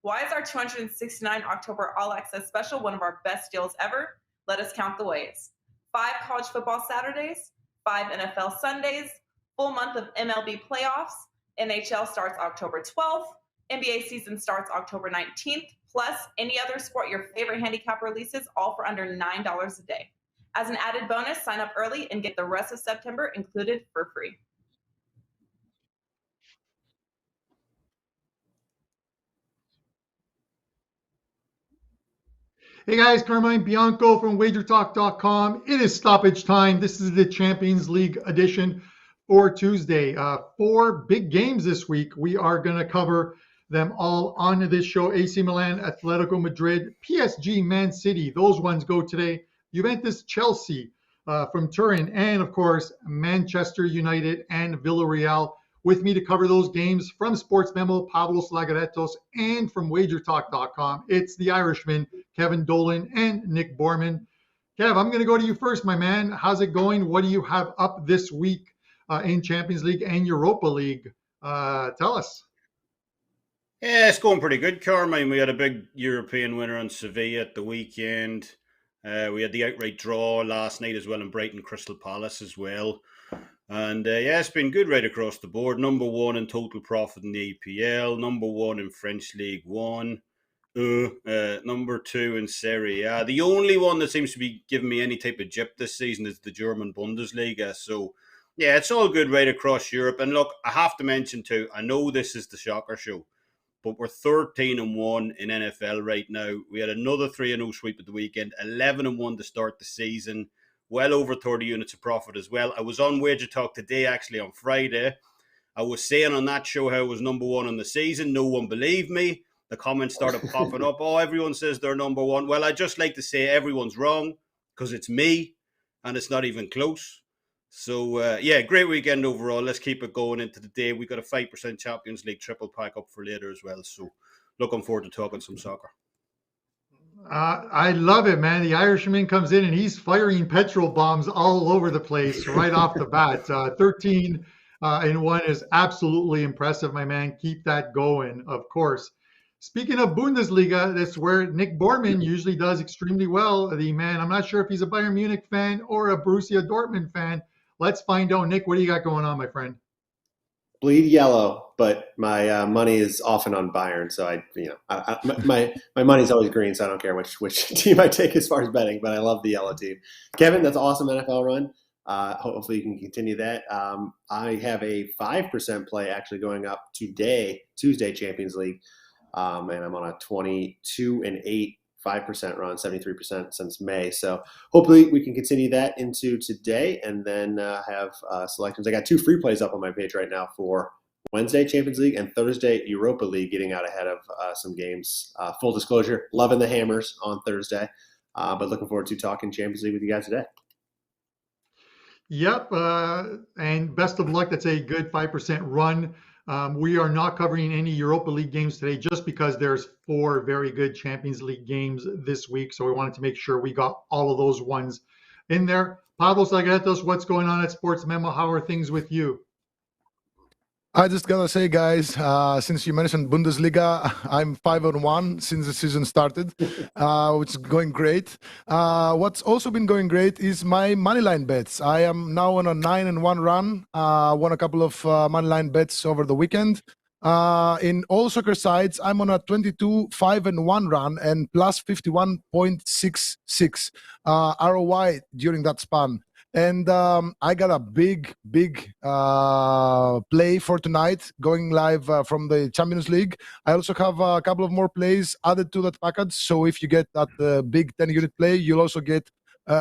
Why is our 269 October All Access special one of our best deals ever? Let us count the ways. 5 college football Saturdays, 5 NFL Sundays, full month of MLB playoffs, NHL starts October 12th, NBA season starts October 19th, plus any other sport your favorite handicap releases, all for under $9 a day. As an added bonus, sign up early and get the rest of September included for free. Hey guys, Carmine Bianco from WagerTalk.com. It is stoppage time. This is the Champions League edition for Tuesday. 4 big games this week. We are going to cover them all on this show. AC Milan, Atletico Madrid, PSG, Man City. Those ones go today. Juventus, Chelsea from Turin, and of course, Manchester United and Villarreal. With me to cover those games from SportsMemo, Pavlos, Laguretos, and from WagerTalk.com, it's the Irishman, Kevin Dolan and Nick Borrman. Kev, I'm going to go to you first, my man. How's it going? What do you have up this week in Champions League and Europa League? Tell us. Yeah, it's going pretty good, Carmine. We had a big European winner on Sevilla at the weekend. We had the outright draw last night as well in Brighton Crystal Palace as well. And yeah, it's been good right across the board. Number 1 in total profit in the EPL. Number 1 in French League 1. Number 2 in Serie A. The only one that seems to be giving me any type of jip this season is the German Bundesliga. So yeah, it's all good right across Europe. And look, I have to mention too, I know this is the shocker show, but we're 13-1 in NFL right now. We had another 3-0 sweep at the weekend, 11-1 to start the season. Well over 30 units of profit as well. I was on Wager Talk today, actually on Friday. I was saying on that show how it was number 1 on the season. No one believed me. The comments started popping up. Oh, everyone says they're number 1. Well, I just like to say everyone's wrong because it's me and it's not even close. So, yeah, great weekend overall. Let's keep it going into the day. We got a 5% Champions League triple pack up for later as well. So, looking forward to talking some soccer. I love it, man. The Irishman comes in and he's firing petrol bombs all over the place right off the bat. 13-1 is absolutely impressive, my man. Keep that going, of course. Speaking of Bundesliga, that's where Nick Borrman usually does extremely well. The man, I'm not sure if he's a Bayern Munich fan or a Borussia Dortmund fan. Let's find out. Nick, what do you got going on, my friend? Bleed yellow, but my money is often on Bayern, so my money's always green, so I don't care which team I take as far as betting, but I love the yellow team. Kevin, that's an awesome NFL run. Hopefully you can continue that. I have a 5% play actually going up today, Tuesday Champions League, and I'm on a 22-8 5% run, 73% since May. So hopefully we can continue that into today and then have selections. I got 2 free plays up on my page right now for Wednesday Champions League and Thursday Europa League, getting out ahead of some games. Full disclosure, loving the Hammers on Thursday, but looking forward to talking Champions League with you guys today. Yep, and best of luck. That's a good 5% run. We are not covering any Europa League games today just because there's 4 very good Champions League games this week. So we wanted to make sure we got all of those ones in there. Pavlos, Laguretos, what's going on at SportsMemo? How are things with you? I just gotta say, guys, since you mentioned Bundesliga, I'm 5-1 since the season started, which is going great. What's also been going great is my moneyline bets. I am now on a 9-1 run. Won a couple of moneyline bets over the weekend. In all soccer sides, I'm on a 22-5-1 run and plus 51.66 ROI during that span. And I got a big play for tonight going live from the Champions League. I also have a couple of more plays added to that package. So if you get that big 10-unit play, you'll also get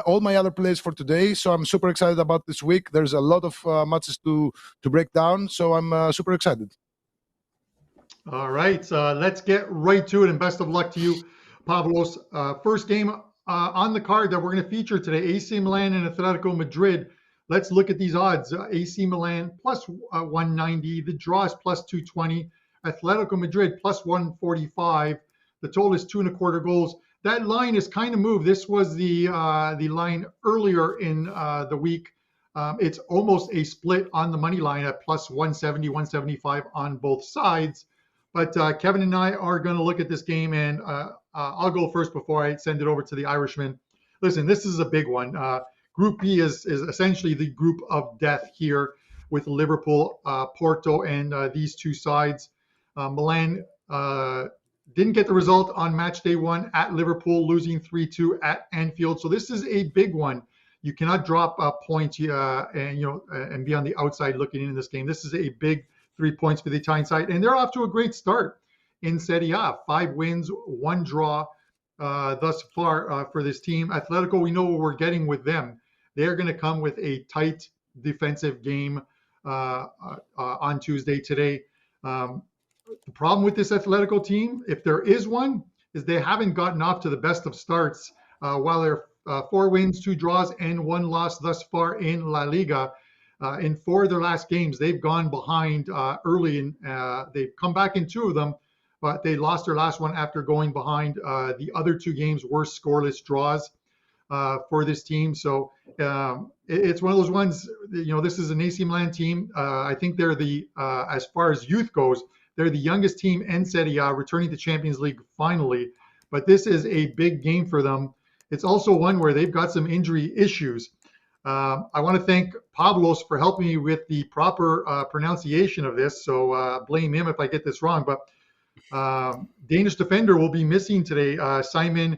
all my other plays for today. So I'm super excited about this week. There's a lot of matches to break down. So I'm super excited. All right, let's get right to it. And best of luck to you, Pavlos. First game on the card that we're going to feature today, AC Milan and Atletico Madrid. Let's look at these odds. AC Milan plus 190. The draw is plus 220. Atletico Madrid plus 145. The total is 2.25 goals. That line is kind of moved. This was the line earlier in the week. It's almost a split on the money line at plus 170, 175 on both sides. But Kevin and I are going to look at this game, and I'll go first before I send it over to the Irishman. Listen, this is a big one. Group B is essentially the group of death here with Liverpool, Porto, and these two sides. Milan didn't get the result on match day one at Liverpool, losing 3-2 at Anfield. So this is a big one. You cannot drop points and be on the outside looking in this game. This is a big 3 points for the Italian side, and they're off to a great start in Serie A. 5 wins, 1 draw thus far for this team. Atletico, we know what we're getting with them. They're going to come with a tight defensive game on Tuesday today. The problem with this Atletico team, if there is one, is they haven't gotten off to the best of starts while they're 4 wins, 2 draws, and 1 loss thus far in La Liga. In 4 of their last games, they've gone behind early, and they've come back in 2 of them, but they lost their last one after going behind. The other 2 games were scoreless draws for this team. So it's one of those ones, this is an AC Milan team. I think they're as far as youth goes, they're the youngest team in Serie A, returning to Champions League finally. But this is a big game for them. It's also one where they've got some injury issues. I want to thank Pavlos for helping me with the proper pronunciation of this. So blame him if I get this wrong. But Danish defender will be missing today, Simon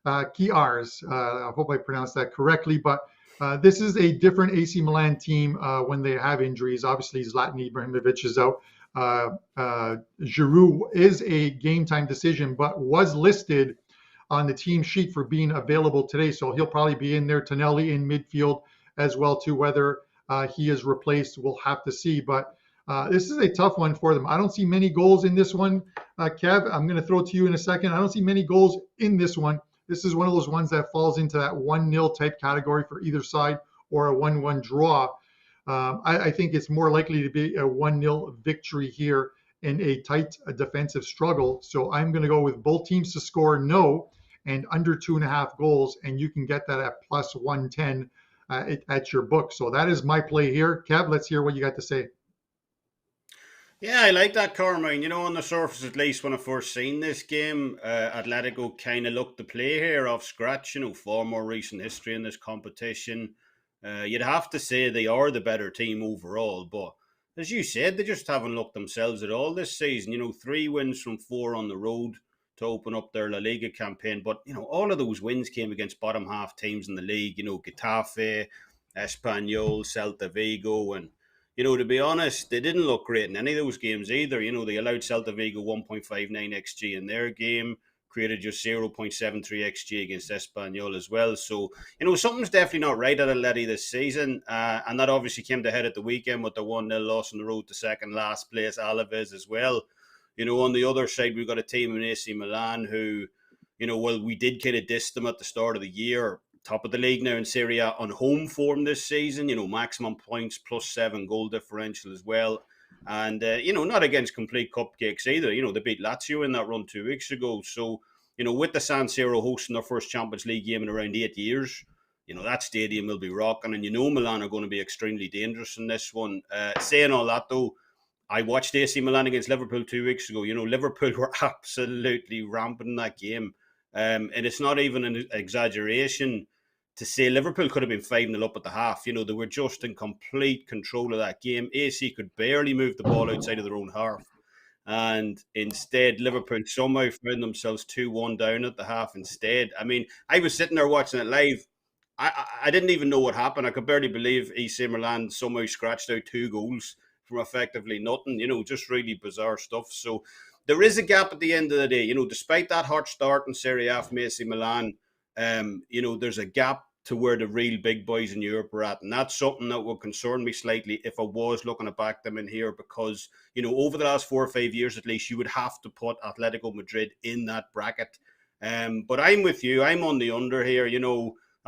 Kiars. I hope I pronounced that correctly. But this is a different AC Milan team when they have injuries. Obviously, Zlatan Ibrahimovic is out. Giroud is a game time decision, but was listed on the team sheet for being available today. So he'll probably be in there. Tonelli in midfield as well too. Whether he is replaced, we'll have to see. But this is a tough one for them. I don't see many goals in this one. Kev, I'm going to throw it to you in a second. I don't see many goals in this one. This is one of those ones that falls into that 1-0 type category for either side, or a 1-1 draw. I think it's more likely to be a 1-0 victory here in a tight defensive struggle. So I'm going to go with both teams to score no and under 2.5 goals, and you can get that at plus 110 at your book. So that is my play here. Kev, let's hear what you got to say. Yeah, I like that, Carmine. On the surface, at least when I first seen this game, Atletico kind of looked to play here off scratch, far more recent history in this competition. You'd have to say they are the better team overall, but as you said, they just haven't looked themselves at all this season. 3 wins from 4 on the road to open up their La Liga campaign, but all of those wins came against bottom half teams in the league. Getafe, Espanyol, Celta Vigo, and to be honest, they didn't look great in any of those games either. They allowed Celta Vigo 1.59 xG in their game, created just 0.73 xG against Espanyol as well. So, something's definitely not right at Atleti this season. And that obviously came to head at the weekend with the 1-0 loss on the road to second last place, Alaves as well. On the other side, we've got a team in AC Milan who, we did kind of diss them at the start of the year. Top of the league now in Serie A on home form this season, maximum points, +7 goal differential as well. And, not against complete cupcakes either. They beat Lazio in that run 2 weeks ago. So, with the San Siro hosting their first Champions League game in around 8 years, that stadium will be rocking. And, Milan are going to be extremely dangerous in this one. Saying all that, though, I watched AC Milan against Liverpool 2 weeks ago. Liverpool were absolutely rampant in that game. And it's not even an exaggeration to say Liverpool could have been 5-0 up at the half. They were just in complete control of that game. AC could barely move the ball outside of their own half. And instead, Liverpool somehow found themselves 2-1 down at the half instead. I mean, I was sitting there watching it live. I didn't even know what happened. I could barely believe AC Milan somehow scratched out 2 goals from effectively nothing. Just really bizarre stuff. So there is a gap at the end of the day. Despite that hot start in Serie A from AC Milan, there's a gap to where the real big boys in Europe are at. And that's something that would concern me slightly if I was looking to back them in here, because, over the last 4 or 5 years at least, you would have to put Atletico Madrid in that bracket. But I'm with you. I'm on the under here.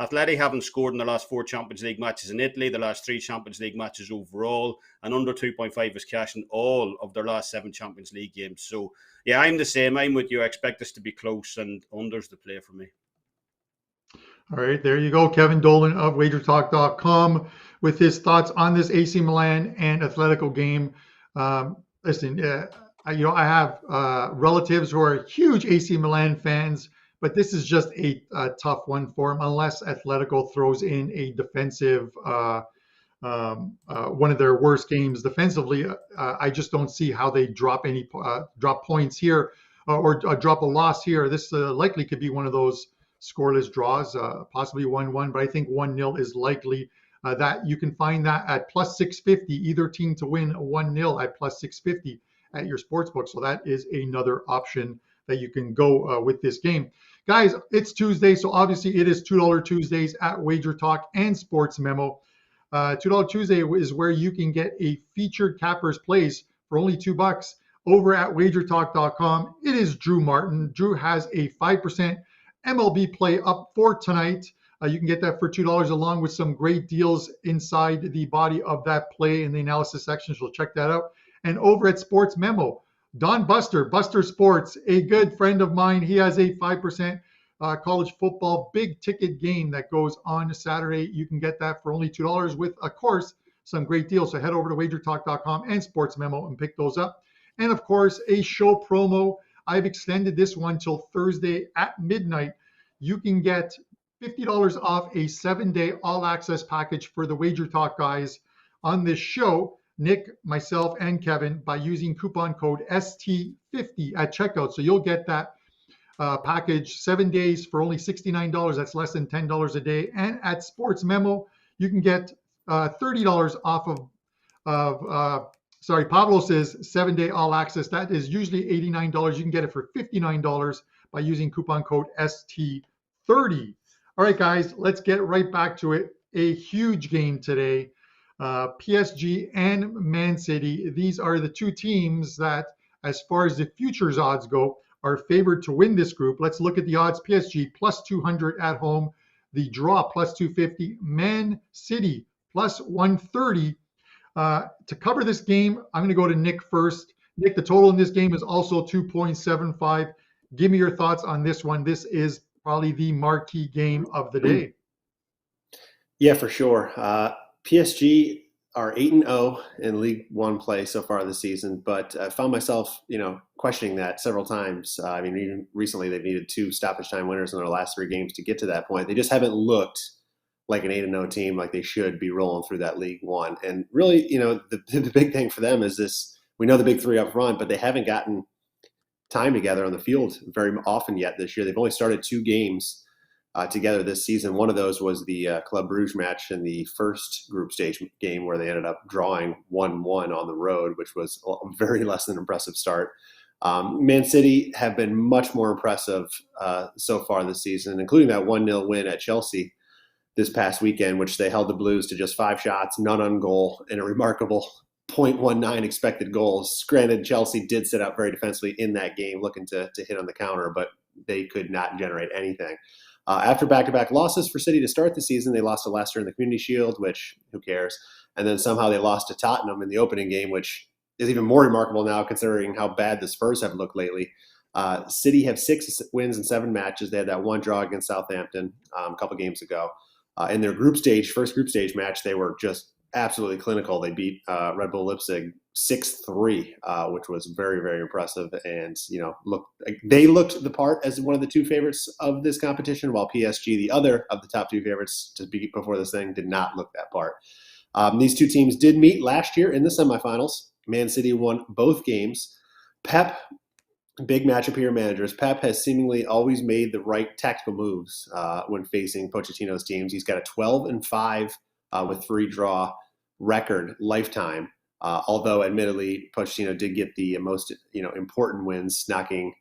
Atleti haven't scored in the last 4 Champions League matches in Italy, the last 3 Champions League matches overall, and under 2.5 is cash in all of their last 7 Champions League games. So, yeah, I'm the same. I'm with you. I expect this to be close, and under's the play for me. All right, there you go. Kevin Dolan of WagerTalk.com with his thoughts on this AC Milan and Atletico game. Listen, I have relatives who are huge AC Milan fans, but this is just a tough one for them unless Atletico throws in a defensive, one of their worst games defensively. I just don't see how they drop points here or drop a loss here. This likely could be one of those scoreless draws, possibly 1-1, but I think 1-0 is likely. That you can find that at plus 650, either team to win 1-0 at plus 650 at your sports book. So that is another option that you can go with this game. Guys, it's Tuesday, so obviously it is $2 Tuesdays at Wager Talk and Sports Memo. $2 Tuesday is where you can get a featured cappers plays for only $2 over at WagerTalk.com. It is Drew Martin. Drew has a 5% MLB play up for tonight. You can get that for $2 along with some great deals inside the body of that play in the analysis section. So check that out. And over at Sports Memo, Don Buster Sports, a good friend of mine. He has a 5% college football big ticket game that goes on Saturday. You can get that for only $2 with, of course, some great deals. So head over to WagerTalk.com and Sports Memo and pick those up. And of course, a show promo. I've extended this one till Thursday at midnight. You can get $50 off a 7-day all-access package for the Wager Talk guys on this show, Nick, myself, and Kevin, by using coupon code ST50 at checkout. So you'll get that package 7 days for only $69. That's less than $10 a day. And at Sports Memo, you can get $30 off of Pavlos' 7-day all access. That is usually $89. You can get it for $59 by using coupon code ST30. All right, guys, let's get right back to it. A huge game today. PSG and Man City. These are the two teams that, as far as the futures odds go, are favored to win this group. Let's look at the odds. PSG plus 200 at home. The draw plus 250. Man City plus 130. To cover this game, I'm going to go to Nick first. Nick, the total in this game is also 2.75. Give me your thoughts on this one. This is probably the marquee game of the day. Yeah, for sure. PSG are 8-0 in League One play so far this season, but I found myself, questioning that several times. Even recently they've needed 2 stoppage time winners in their last 3 games to get to that point. They just haven't looked like an 8-0 team, like they should be rolling through that League One. And really, the big thing for them is this. We know the big 3 up front, but they haven't gotten time together on the field very often yet this year. They've only started 2 games together this season. One of those was the Club Brugge match in the first group stage game where they ended up drawing 1-1 on the road, which was a very less than impressive start. Man City have been much more impressive so far this season, including that 1-0 win at Chelsea this past weekend, which they held the Blues to just 5 shots, none on goal, and a remarkable 0.19 expected goals. Granted, Chelsea did sit up very defensively in that game, looking to hit on the counter, but they could not generate anything. After back-to-back losses for City to start the season, they lost to Leicester in the Community Shield, which who cares? And then somehow they lost to Tottenham in the opening game, which is even more remarkable now considering how bad the Spurs have looked lately. City have 6 wins in 7 matches. They had that 1 draw against Southampton a couple games ago. In their first group stage match, they were just absolutely clinical. They beat Red Bull Leipzig 6-3, which was very, very impressive. And, they looked the part as one of the 2 favorites of this competition, while PSG, the other of the top 2 favorites to beat before this thing, did not look that part. These 2 teams did meet last year in the semifinals. Man City won both games. Pep, big matchup here, managers. Pep has seemingly always made the right tactical moves when facing Pochettino's teams. He's got a 12-5 with 3 draw record lifetime. Although admittedly, Pochettino did get the most important wins, knocking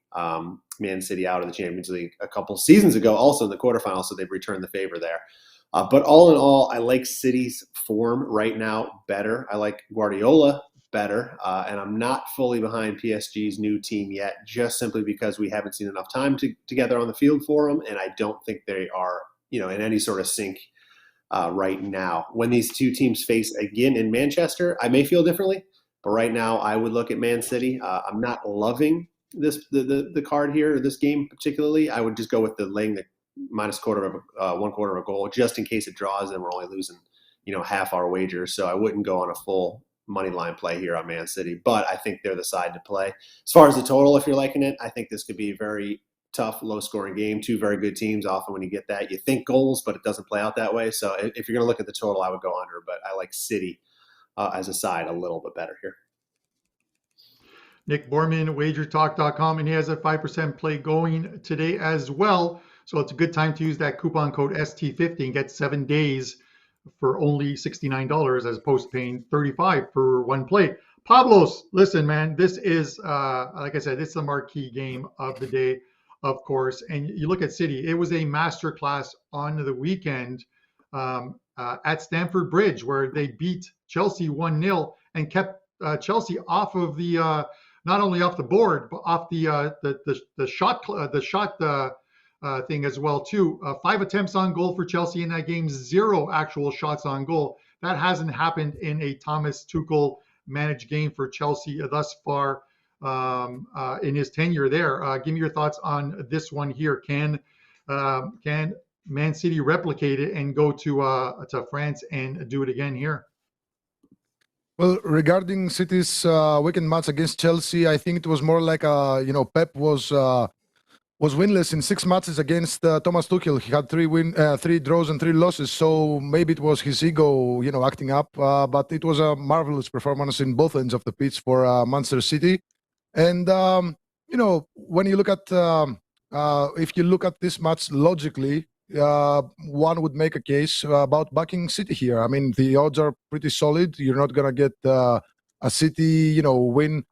Man City out of the Champions League a couple seasons ago, also in the quarterfinals, so they've returned the favor there. But all in all, I like City's form right now better. I like Guardiola better, and I'm not fully behind PSG's new team yet, just simply because we haven't seen enough time together on the field for them, and I don't think they are, in any sort of sync right now. When these 2 teams face again in Manchester, I may feel differently, but right now I would look at Man City. I'm not loving the card here, or this game particularly. I would just go with laying the minus one quarter of a goal, just in case it draws and we're only losing, half our wager. So I wouldn't go on a full money line play here on Man City, but I think they're the side to play. As far as the total, if you're liking it, I think this could be a very tough, low-scoring game. Two very good teams. Often when you get that, you think goals, but it doesn't play out that way. So if you're going to look at the total, I would go under, but I like City as a side a little bit better here. Nick Borrman, WagerTalk.com, and he has a 5% play going today as well. So it's a good time to use that coupon code ST50 and get 7 days for only $69 as opposed to paying $35 for one play. Pavlos, listen, man, this is, like I said, this is the marquee game of the day, of course. And you look at City, it was a masterclass on the weekend at Stamford Bridge where they beat Chelsea 1-0 and kept Chelsea off of the not only off the board but off the shot thing as well too. 5 attempts on goal for Chelsea in that game, 0 actual shots on goal. That hasn't happened in a Thomas Tuchel managed game for Chelsea thus far in his tenure there. Give me your thoughts on this one here. Can Man City replicate it and go to France and do it again here? Well, regarding City's weekend match against Chelsea, I think it was more like Pep was winless in 6 matches against Thomas Tuchel. He had 3 draws and 3 losses, so maybe it was his ego, acting up. But it was a marvelous performance in both ends of the pitch for Manchester City. And when you look at if you look at this match logically, one would make a case about backing City here. I mean, the odds are pretty solid. You're not gonna get a City, win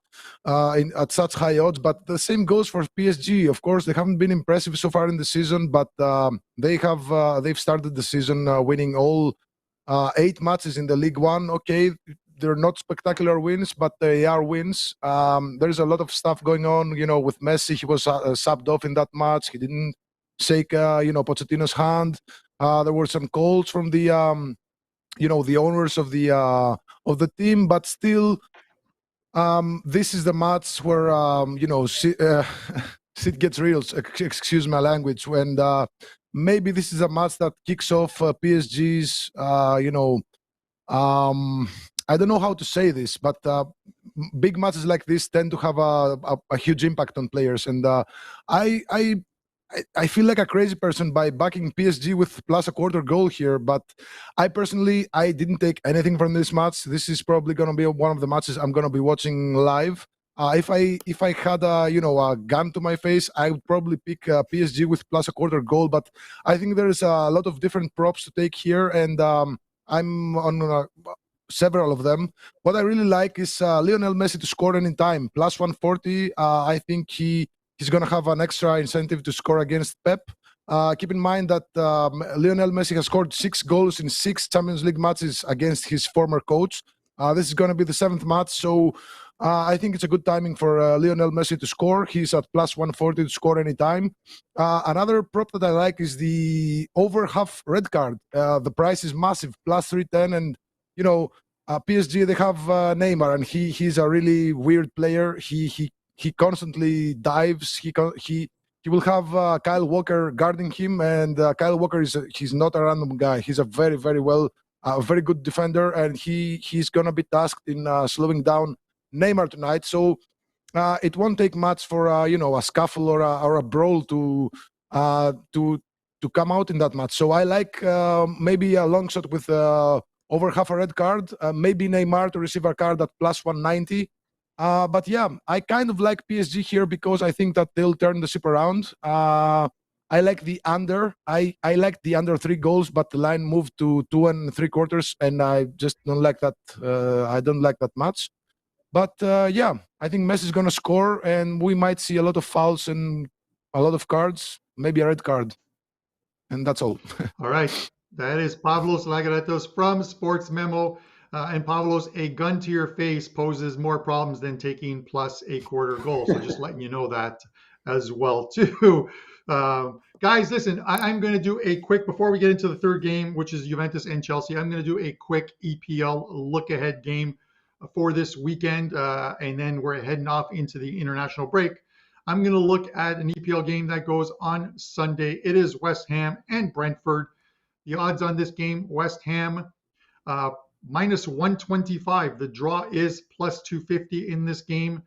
at such high odds. But the same goes for PSG. Of course, they haven't been impressive so far in the season, but they've started the season winning all 8 matches in the League One. Okay, they're not spectacular wins, but they are wins. There's a lot of stuff going on. With Messi, he was subbed off in that match. He didn't shake, Pochettino's hand. There were some calls from the, the owners of the team, but still, this is the match where, Sid gets real. Excuse my language. And maybe this is a match that kicks off PSG's, I don't know how to say this, but big matches like this tend to have a huge impact on players. And I feel like a crazy person by backing PSG with plus a quarter goal here, but I didn't take anything from this match. This is probably going to be one of the matches I'm going to be watching live. If I had a gun to my face, I would probably pick PSG with plus a quarter goal. But I think there's a lot of different props to take here, and I'm on several of them. What I really like is Lionel Messi to score any time, plus 140. I think he's going to have an extra incentive to score against Pep. Keep in mind that Lionel Messi has scored 6 goals in 6 Champions League matches against his former coach. This is going to be the 7th match, so I think it's a good timing for Lionel Messi to score. He's at plus 140 to score anytime. Another prop that I like is the over half red card. The price is massive, plus 310, and PSG, they have Neymar, and he's a really weird player. He constantly dives. He will have Kyle Walker guarding him, and Kyle Walker he's not a random guy. He's a very, very very good defender, and he's gonna be tasked in slowing down Neymar tonight. So it won't take much for a scuffle or a brawl to come out in that match. So I like maybe a long shot with over half a red card, maybe Neymar to receive a card at plus 190. But yeah, I kind of like PSG here because I think that they'll turn the ship around. I like the under. I like the under 3 goals, but the line moved to 2 3/4, and I just don't like that. I don't like that much. But yeah, I think Messi's gonna score, and we might see a lot of fouls and a lot of cards, maybe a red card, and that's all. All right. That is Pavlos Laguretos from SportsMemo. And Pavlos, a gun to your face poses more problems than taking plus a quarter goal. So just letting you know that as well, too. Guys, listen, I'm going to do a quick, before we get into the third game, which is Juventus and Chelsea, I'm going to do a quick EPL look-ahead game for this weekend, and then we're heading off into the international break. I'm going to look at an EPL game that goes on Sunday. It is West Ham and Brentford. The odds on this game, West Ham minus 125. The draw is plus 250 in this game.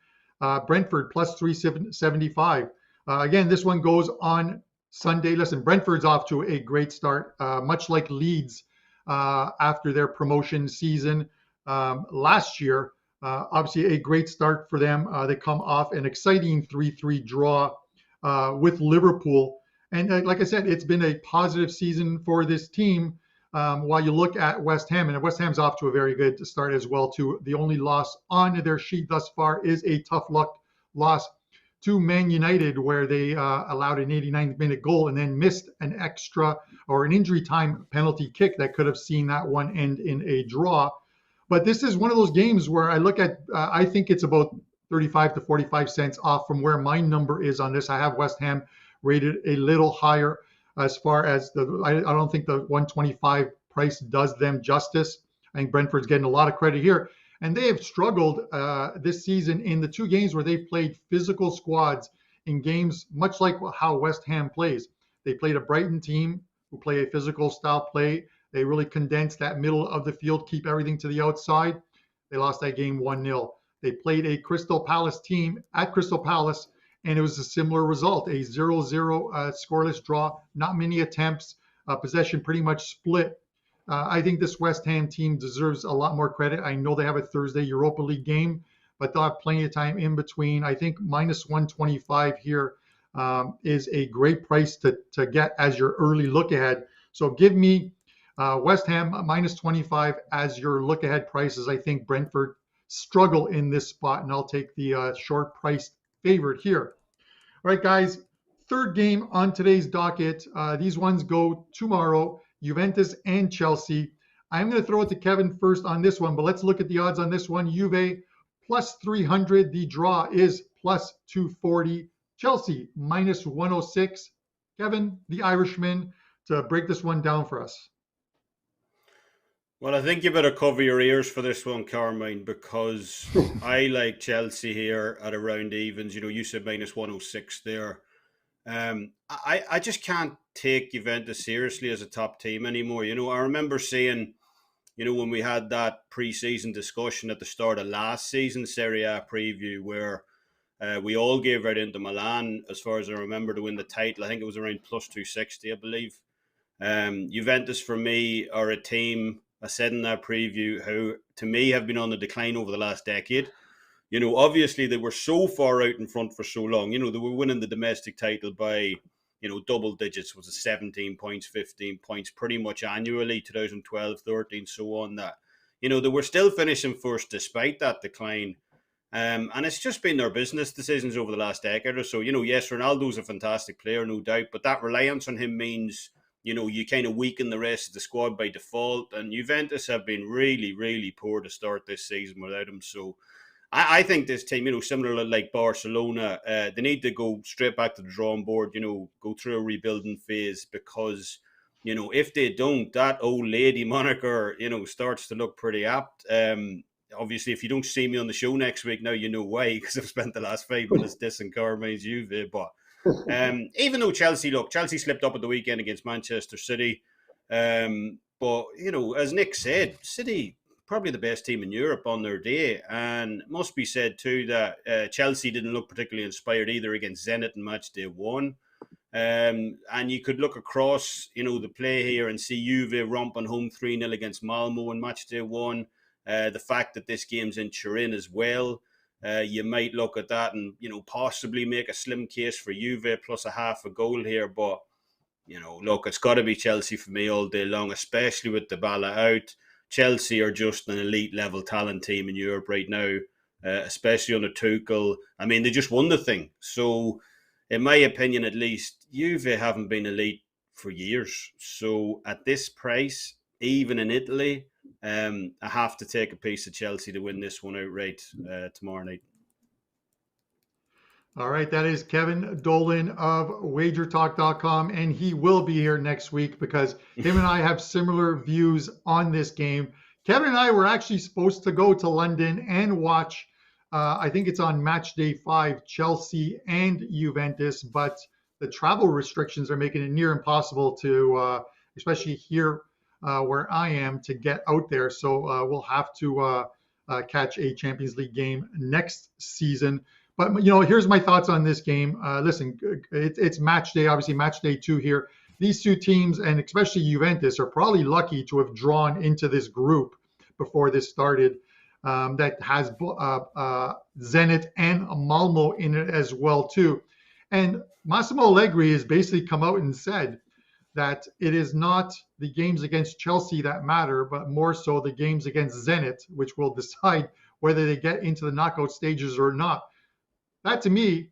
Brentford plus 375. Again, this one goes on Sunday. Listen, Brentford's off to a great start, much like Leeds after their promotion season last year. Obviously, a great start for them. They come off an exciting 3-3 draw with Liverpool. And like I said, it's been a positive season for this team. While you look at West Ham, and West Ham's off to a very good start as well, too. The only loss on their sheet thus far is a tough luck loss to Man United, where they allowed an 89th minute goal and then missed an extra or an injury time penalty kick that could have seen that one end in a draw. But this is one of those games where I look at, I think it's about 35 to 45 cents off from where my number is on this. I have West Ham rated a little higher as far as I don't think the 125 price does them justice. I think Brentford's getting a lot of credit here. And they have struggled this season in the 2 games where they've played physical squads in games much like how West Ham plays. They played a Brighton team who play a physical style play. They really condense that middle of the field, keep everything to the outside. They lost that game 1-0. They played a Crystal Palace team at Crystal Palace, and it was a similar result, a 0-0 scoreless draw, not many attempts, possession pretty much split. I think this West Ham team deserves a lot more credit. I know they have a Thursday Europa League game, but they'll have plenty of time in between. I think minus 125 here is a great price to get as your early look ahead. So give me West Ham minus 25 as your look ahead prices. I think Brentford struggle in this spot, and I'll take the short priced favorite here. All right, guys, third game on today's docket. These ones go tomorrow. Juventus and Chelsea. I'm going to throw it to Kevin first on this one, but let's look at the odds on this one. Juve plus 300. The draw is plus 240. Chelsea minus 106. Kevin, the Irishman, to break this one down for us. Well, I think you better cover your ears for this one, Carmine, because I like Chelsea here at around evens. You know, you said minus 106 there. I just can't take Juventus seriously as a top team anymore. You know, I remember saying, you know, when we had that pre-season discussion at the start of last season Serie A preview, where we all gave right into Milan, as far as I remember, to win the title. I think it was around plus 260, I believe. Juventus, for me, are a team, I said in that preview, who, to me, have been on the decline over the last decade. You know, obviously, they were so far out in front for so long. You know, they were winning the domestic title by, you know, double digits. Was it 17 points, 15 points, pretty much annually, 2012, 13, so on. That, you know, they were still finishing first despite that decline. And it's just been their business decisions over the last decade or so. You know, yes, Ronaldo's a fantastic player, no doubt, but that reliance on him means, you know, you kind of weaken the rest of the squad by default. And Juventus have been really, really poor to start this season without him. So I think this team, you know, similar to like Barcelona, they need to go straight back to the drawing board, you know, go through a rebuilding phase, because, you know, if they don't, that old lady moniker, you know, starts to look pretty apt. Obviously, if you don't see me on the show next week, now you know why, because I've spent the last 5 minutes dissing Carmine's Juve. But even though Chelsea slipped up at the weekend against Manchester City. But, you know, as Nick said, City, probably the best team in Europe on their day. And it must be said, too, that Chelsea didn't look particularly inspired either against Zenit in match day 1. And you could look across, you know, the play here and see Juve romping home 3-0 against Malmo in match day 1. The fact that this game's in Turin as well, you might look at that and, you know, possibly make a slim case for Juve plus a half a goal here. But, you know, look, it's got to be Chelsea for me all day long, especially with Dybala out. Chelsea are just an elite level talent team in Europe right now, especially under Tuchel. I mean, they just won the thing. So, in my opinion, at least, Juve haven't been elite for years. So, at this price, even in Italy, I have to take a piece of Chelsea to win this one outright tomorrow night. All right, that is Kevin Dolan of WagerTalk.com, and he will be here next week because him and I have similar views on this game. Kevin and I were actually supposed to go to London and watch, I think it's on match day 5, Chelsea and Juventus, but the travel restrictions are making it near impossible to, especially here where I am to get out there. So we'll have to catch a Champions League game next season. But here's my thoughts on this game. Listen, it's match day, obviously match day 2 here. These two teams, and especially Juventus, are probably lucky to have drawn into this group before this started. That has Zenit and Malmo in it as well too. And Massimo Allegri has basically come out and said that it is not the games against Chelsea that matter, but more so the games against Zenit, which will decide whether they get into the knockout stages or not. That to me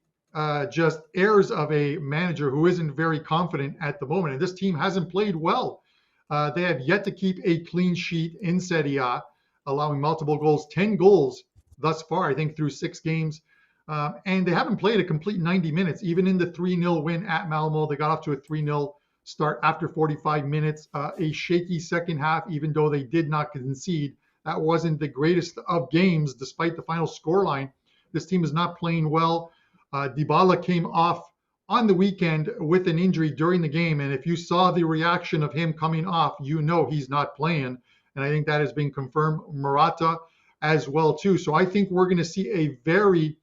just airs of a manager who isn't very confident at the moment. And this team hasn't played well. They have yet to keep a clean sheet in Serie A, allowing multiple goals, 10 goals thus far, I think, through 6 games. And they haven't played a complete 90 minutes. Even in the 3-0 win at Malmo, they got off to a 3-0 start after 45 minutes. A shaky second half, even though they did not concede. That wasn't the greatest of games, despite the final scoreline. This team is not playing well. Dybala came off on the weekend with an injury during the game. And if you saw the reaction of him coming off, he's not playing. And I think that has been confirmed. Morata as well, too. So I think we're going to see a very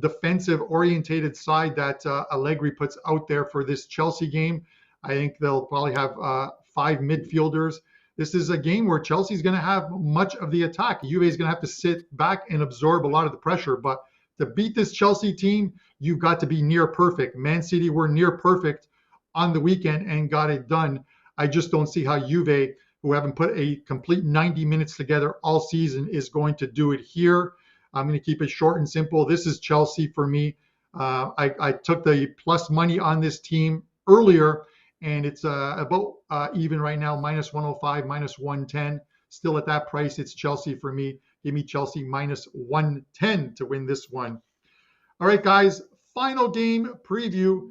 defensive-orientated side that Allegri puts out there for this Chelsea game. I think they'll probably have 5 midfielders. This is a game where Chelsea's going to have much of the attack. Juve is going to have to sit back and absorb a lot of the pressure. But to beat this Chelsea team, you've got to be near perfect. Man City were near perfect on the weekend and got it done. I just don't see how Juve, who haven't put a complete 90 minutes together all season, is going to do it here. I'm going to keep it short and simple. This is Chelsea for me. I took the plus money on this team earlier, and it's about even right now, minus 105, minus 110. Still at that price, it's Chelsea for me. Give me Chelsea minus 110 to win this one. All right, guys, final game preview.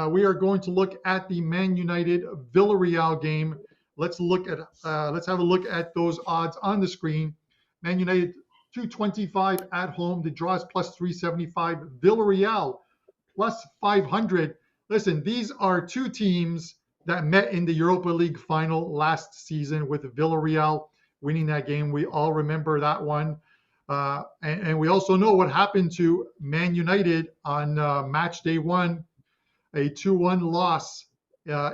We are going to look at the Man United Villarreal game. Let's have a look at those odds on the screen. Man United 225 at home. The draw is plus 375. Villarreal plus 500. Listen, these are two teams that met in the Europa League final last season, with Villarreal winning that game. We all remember that one. And we also know what happened to Man United on match day 1, a 2-1 loss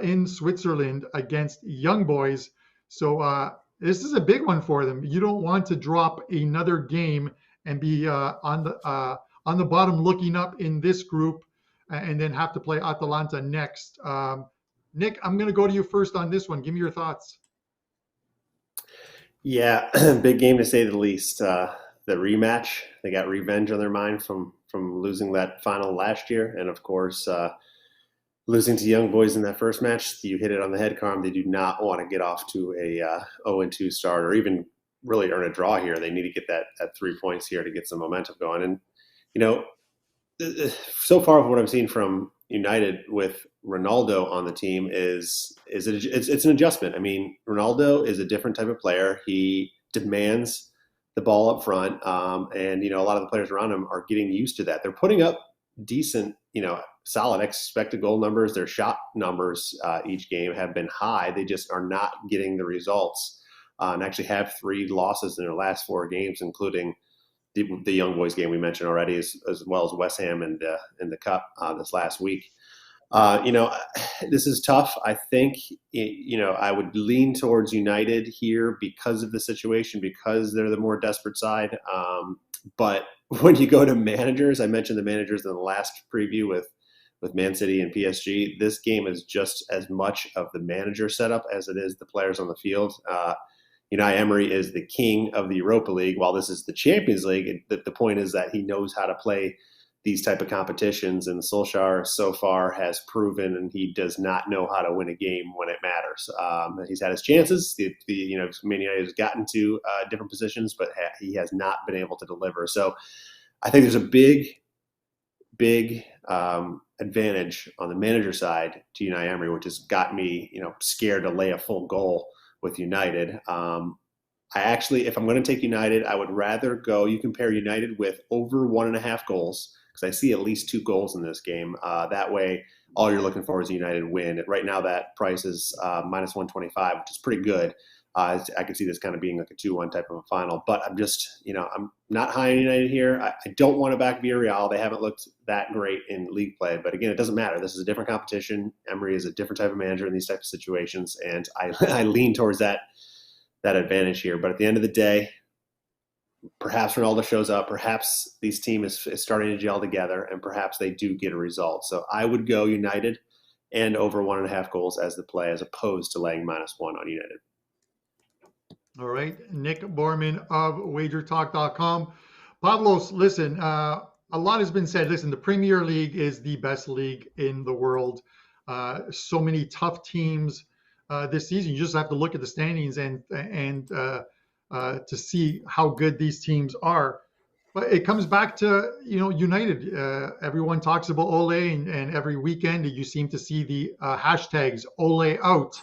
in Switzerland against Young Boys. So this is a big one for them. You don't want to drop another game and be on the bottom looking up in this group and then have to play Atalanta next. Nick, I'm going to go to you first on this one. Give me your thoughts. Yeah, big game to say the least. The rematch, they got revenge on their mind from losing that final last year. And of course, losing to Young Boys in that first match. You hit it on the head, Carm. They do not want to get off to a 0-2 start, or even really earn a draw here. They need to get that 3 points here to get some momentum going. And, so far what I've seen from United with Ronaldo on the team is it's an adjustment. I mean, Ronaldo is a different type of player. He demands the ball up front, and a lot of the players around him are getting used to that. They're putting up decent, solid expected goal numbers. Their shot numbers each game have been high. They just are not getting the results, and actually have 3 losses in their last 4 games, including the Young Boys game we mentioned already, as well as West Ham in the Cup this last week. This is tough. I think, I would lean towards United here because of the situation, because they're the more desperate side. But when you go to managers, I mentioned the managers in the last preview with Man City and PSG. This game is just as much of the manager setup as it is the players on the field. Unai Emery is the king of the Europa League, while this is the Champions League. The point is that he knows how to play these type of competitions, and Solskjaer so far has proven, and he does not know how to win a game when it matters. He's had his chances. Man United has gotten to different positions, but he has not been able to deliver. So I think there's a big advantage on the manager side to Unai Emery, which has got me, scared to lay a full goal with United. If I'm going to take United, I would rather go. You compare United with over 1.5 goals, because I see at least 2 goals in this game. That way, all you're looking for is a United win. Right now, that price is minus 125, which is pretty good. I could see this kind of being like a 2-1 type of a final. But I'm just, I'm not high on United here. I don't want to back Villarreal. They haven't looked that great in league play. But again, it doesn't matter. This is a different competition. Emery is a different type of manager in these types of situations. And I lean towards that advantage here. But at the end of the day, perhaps Ronaldo shows up. Perhaps this team is starting to gel together. And perhaps they do get a result. So I would go United and over 1.5 goals as the play, as opposed to laying -1 on United. All right. Nick Borrman of WagerTalk.com. Pavlos, listen, a lot has been said. Listen, the Premier League is the best league in the world. So many tough teams this season. You just have to look at the standings and to see how good these teams are. But it comes back to, United. Everyone talks about Ole, and every weekend you seem to see the hashtags Ole out.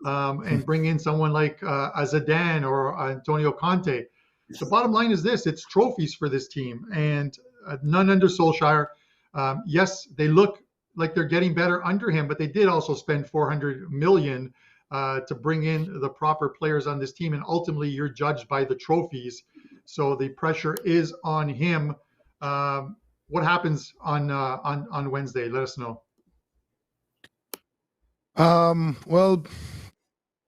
And bring in someone like Zidane or Antonio Conte. The bottom line is this: it's trophies for this team, and none under Solskjaer. Yes, they look like they're getting better under him, but they did also spend 400 million to bring in the proper players on this team, and ultimately you're judged by the trophies. So the pressure is on him. What happens on Wednesday? Let us know. Well,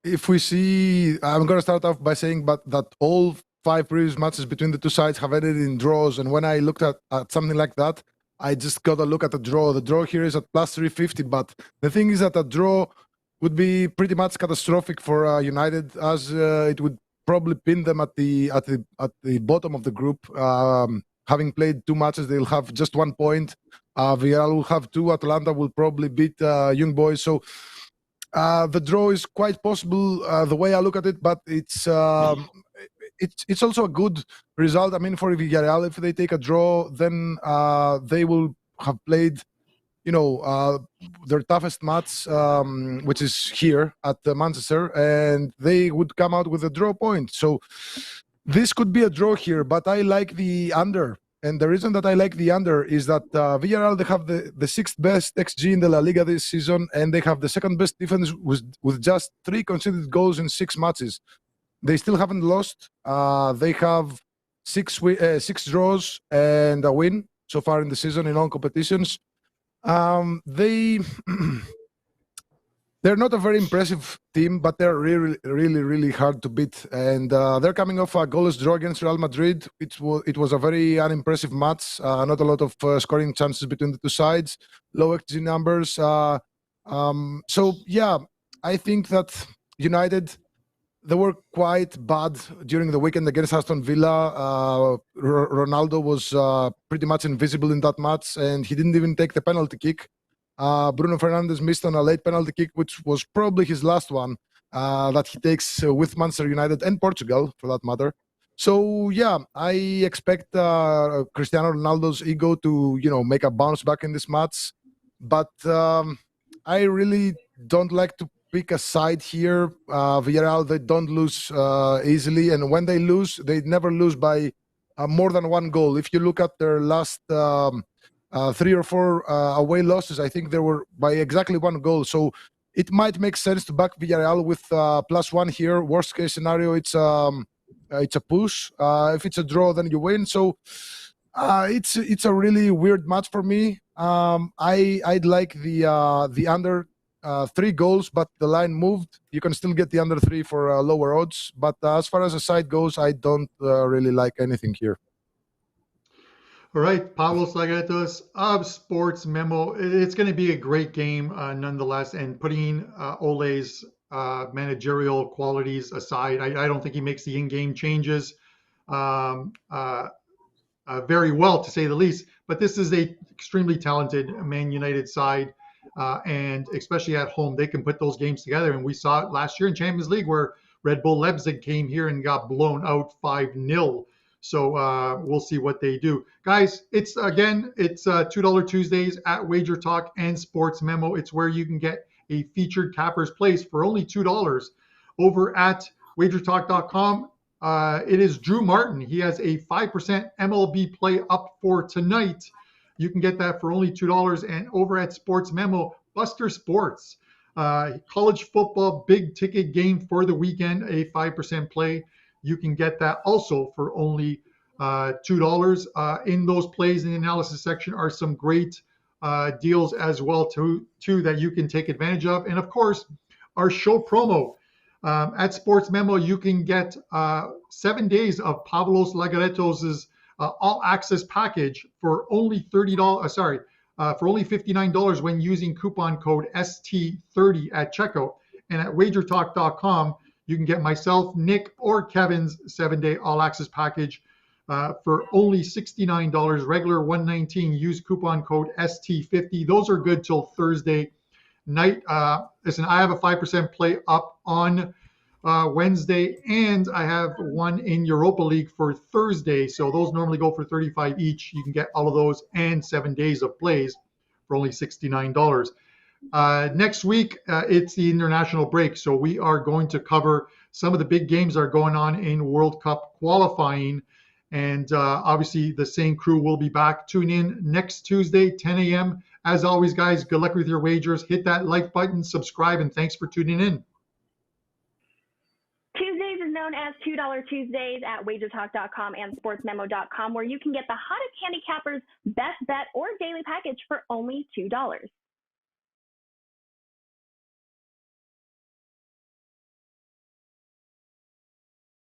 if we see, I'm going to start off by saying that all 5 previous matches between the two sides have ended in draws. And when I looked at something like that, I just got to look at the draw. The draw here is at +350. But the thing is that a draw would be pretty much catastrophic for United, as it would probably pin them at the bottom of the group. Having played 2 matches, they'll have just 1 point. Villarreal will have 2. Atlanta will probably beat Young Boys. So the draw is quite possible the way I look at it, but it's also a good result. I mean, for Villarreal, if they take a draw, then they will have played, their toughest match, which is here at Manchester, and they would come out with a draw point. So this could be a draw here, but I like the under. And the reason that I like the under is that Villarreal, they have the 6th best XG in the La Liga this season, and they have the 2nd best defense with just 3 conceded goals in 6 matches. They still haven't lost. They have 6 draws and a win so far in the season in all competitions. They're not a very impressive team, but they're really, really, really hard to beat. And they're coming off a goalless draw against Real Madrid. It was a very unimpressive match. Not a lot of scoring chances between the two sides. Low XG numbers. So, yeah, I think that United, they were quite bad during the weekend against Aston Villa. Ronaldo was pretty much invisible in that match, and he didn't even take the penalty kick. Bruno Fernandes missed on a late penalty kick, which was probably his last one that he takes with Manchester United and Portugal, for that matter. So, yeah, I expect Cristiano Ronaldo's ego to, make a bounce back in this match. But I really don't like to pick a side here. Villarreal, they don't lose easily. And when they lose, they never lose by more than 1 goal. If you look at their last 3 or 4 away losses, I think they were by exactly 1 goal. So it might make sense to back Villarreal with +1 here. Worst case scenario, it's a push. If it's a draw, then you win. So it's a really weird match for me. I'd like the under 3 goals, but the line moved. You can still get the under 3 for lower odds. But as far as the side goes, I don't really like anything here. All right, Pavlos Laguretos of SportsMemo. It's going to be a great game nonetheless. And putting Ole's managerial qualities aside, I don't think he makes the in-game changes very well, to say the least. But this is a extremely talented Man United side, and especially at home, they can put those games together. And we saw it last year in Champions League, where Red Bull Leipzig came here and got blown out 5-0. So we'll see what they do. Guys, it's $2 Tuesdays at Wager Talk and SportsMemo. It's where you can get a featured Capper's Place for only $2 over at WagerTalk.com. It is Drew Martin. He has a 5% MLB play up for tonight. You can get that for only $2. And over at SportsMemo, Buster Sports. College football big ticket game for the weekend, a 5% play. You can get that also for only $2. In those plays in the analysis section are some great deals as well too that you can take advantage of. And of course, our show promo at SportsMemo, you can get 7 days of Pavlos Laguretos' all access package for only $30. For only $59 when using coupon code ST30 at checkout. And at WagerTalk.com, you can get myself, Nick, or Kevin's 7-day all access package for only $69. Regular $119. Use coupon code ST50. Those are good till Thursday night. Listen, I have a 5% play up on Wednesday, and I have one in Europa League for Thursday. So those normally go for $35 each. You can get all of those and 7 days of plays for only $69. Next week, it's the international break. So we are going to cover some of the big games that are going on in World Cup qualifying. And obviously, the same crew will be back. Tune in next Tuesday, 10 a.m. As always, guys, good luck with your wagers. Hit that like button, subscribe, and thanks for tuning in. Tuesdays is known as $2 Tuesdays at WagerTalk.com and SportsMemo.com, where you can get the hottest handicappers' best bet or daily package for only $2.